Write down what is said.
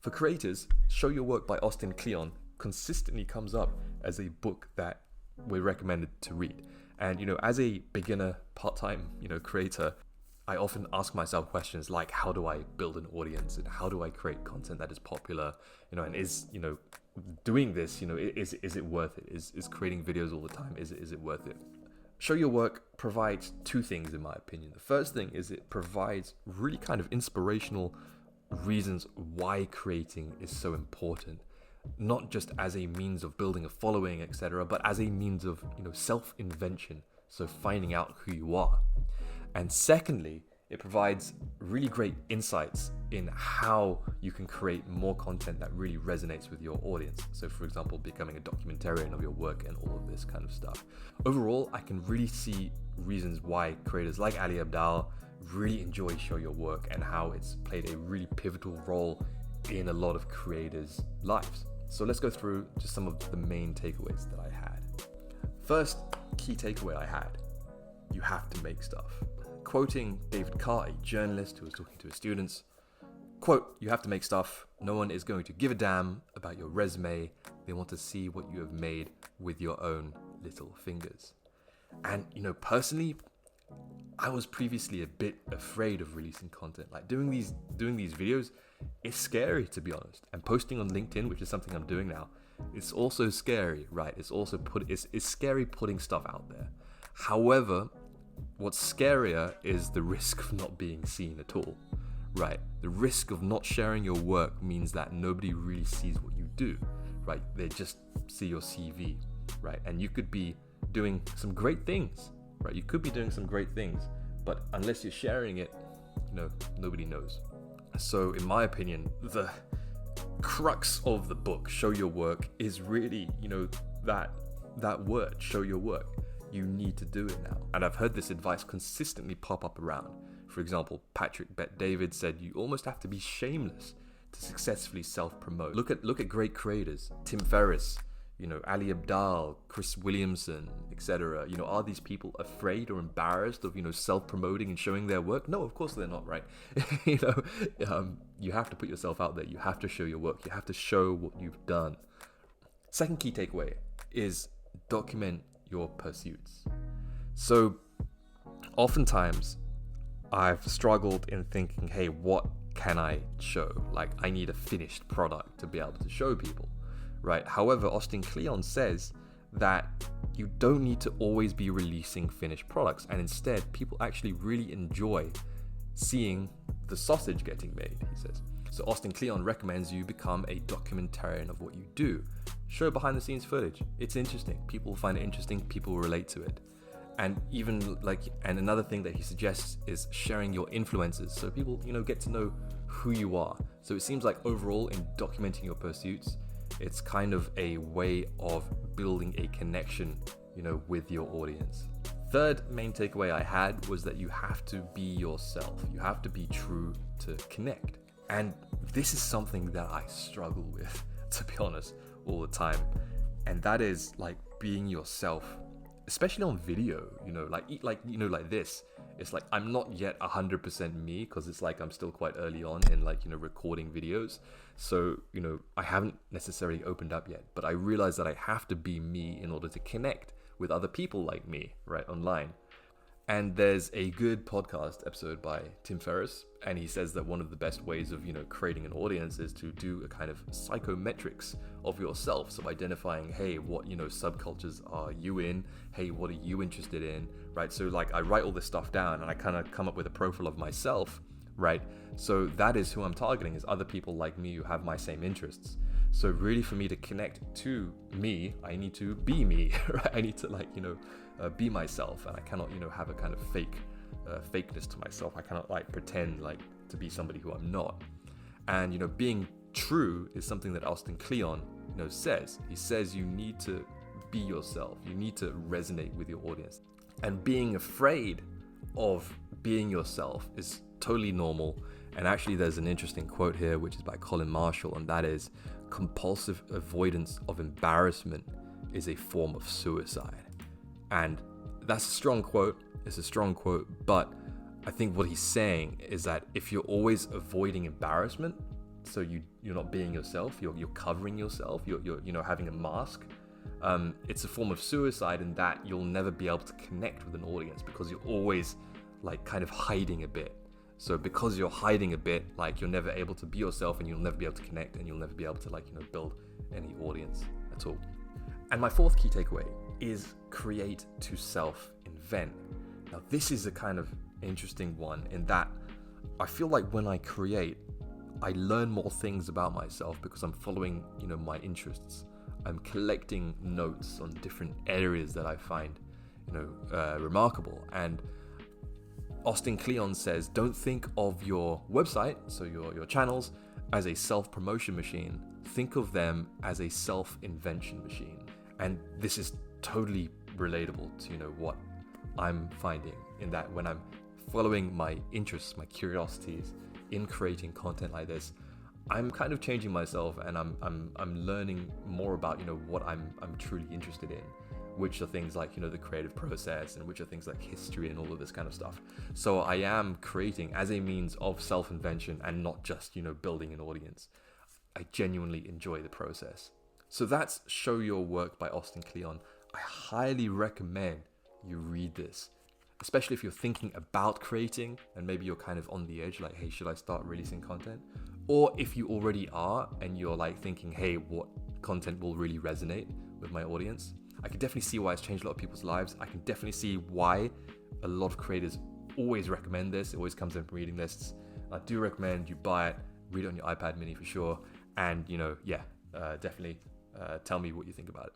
For creators, Show Your Work by Austin Kleon consistently comes up as a book that we're recommended to read. And, as a beginner part-time, creator, I often ask myself questions like, how do I build an audience and how do I create content that is popular? And is, doing this, is it worth it? Is creating videos all the time, is it worth it? Show Your Work provides two things in my opinion. The first thing is it provides really kind of inspirational reasons why creating is so important, not just as a means of building a following, etc., but as a means of self-invention, so finding out who you are. And secondly, it provides really great insights in how you can create more content that really resonates with your audience. So for example, becoming a documentarian of your work and all of this kind of stuff. Overall, I can really see reasons why creators like Ali Abdaal really enjoy Show Your Work and how it's played a really pivotal role in a lot of creators' lives. So let's go through just some of the main takeaways that I had. First key takeaway I had: you have to make stuff. Quoting David Carr, a journalist who was talking to his students, quote, "You have to make stuff. No one is going to give a damn about your resume. They want to see what you have made with your own little fingers." And, personally, I was previously a bit afraid of releasing content. Like doing these videos, it's scary, to be honest. And posting on LinkedIn, which is something I'm doing now, it's also scary, right? It's also it's scary putting stuff out there. However, what's scarier is the risk of not being seen at all, right? The risk of not sharing your work means that nobody really sees what you do, right? They just see your CV, right? And you could be doing some great things, right? You could be doing some great things, but unless you're sharing it, nobody knows. So in my opinion, the crux of the book, Show Your Work, is really, that word, show your work. You need to do it now. And I've heard this advice consistently pop up around. For example, Patrick Bet-David said you almost have to be shameless to successfully self-promote. Look at great creators, Tim Ferriss, Ali Abdaal, Chris Williamson, etc. Are these people afraid or embarrassed of, self-promoting and showing their work? No, of course they're not, right? You have to put yourself out there. You have to show your work. You have to show what you've done. Second key takeaway is document your pursuits. So oftentimes I've struggled in thinking, hey, what can I show? Like, I need a finished product to be able to show people, right? However, Austin Kleon says that you don't need to always be releasing finished products, and instead people actually really enjoy seeing the sausage getting made, he says. So Austin Kleon recommends you become a documentarian of what you do. Show behind the scenes footage. It's interesting. People find it interesting. People relate to it. And even and another thing that he suggests is sharing your influences, so people, get to know who you are. So it seems like overall in documenting your pursuits, it's kind of a way of building a connection, with your audience. Third main takeaway I had was that you have to be yourself. You have to be true to connect. And this is something that I struggle with, to be honest, all the time. And that is like being yourself, especially on video, like this. It's like I'm not yet 100% me, because it's like I'm still quite early on in recording videos. So, I haven't necessarily opened up yet, but I realize that I have to be me in order to connect with other people like me, right, online. And there's a good podcast episode by Tim Ferriss, and he says that one of the best ways of, creating an audience is to do a kind of psychometrics of yourself. So identifying, hey, what, subcultures are you in? Hey, what are you interested in? Right? So I write all this stuff down and I kind of come up with a profile of myself, right? So that is who I'm targeting, is other people like me who have my same interests. So really, for me to connect to me, I need to be me, right? I need to be myself, and I cannot, have a kind of fakeness to myself. I cannot pretend to be somebody who I'm not. And being true is something that Austin Kleon says. He says you need to be yourself. You need to resonate with your audience. And being afraid of being yourself is totally normal. And actually, there's an interesting quote here, which is by Colin Marshall, and that is, compulsive avoidance of embarrassment is a form of suicide. And that's a strong quote. It's a strong quote, but I think what he's saying is that if you're always avoiding embarrassment, so you're not being yourself. You're covering yourself. You're having a mask. It's a form of suicide in that you'll never be able to connect with an audience because you're always like kind of hiding a bit. So because you're hiding a bit, like you're never able to be yourself, and you'll never be able to connect, and you'll never be able to build any audience at all. And my fourth key takeaway is create to self-invent. Now this is a kind of interesting one in that I feel like when I create, I learn more things about myself because I'm following, my interests. I'm collecting notes on different areas that I find, remarkable. And Austin Kleon says, don't think of your website, so your channels, as a self-promotion machine. Think of them as a self-invention machine. And this is totally relatable to, what I'm finding in that when I'm following my interests, my curiosities in creating content like this, I'm kind of changing myself, and I'm learning more about, what I'm truly interested in, which are things like, the creative process, and which are things like history and all of this kind of stuff. So I am creating as a means of self-invention and not just, building an audience. I genuinely enjoy the process. So that's Show Your Work by Austin Kleon. I highly recommend you read this, especially if you're thinking about creating and maybe you're kind of on the edge, like, hey, should I start releasing content? Or if you already are and you're like thinking, hey, what content will really resonate with my audience? I can definitely see why it's changed a lot of people's lives. I can definitely see why a lot of creators always recommend this. It always comes in from reading lists. I do recommend you buy it, read it on your iPad mini for sure. And, definitely tell me what you think about it.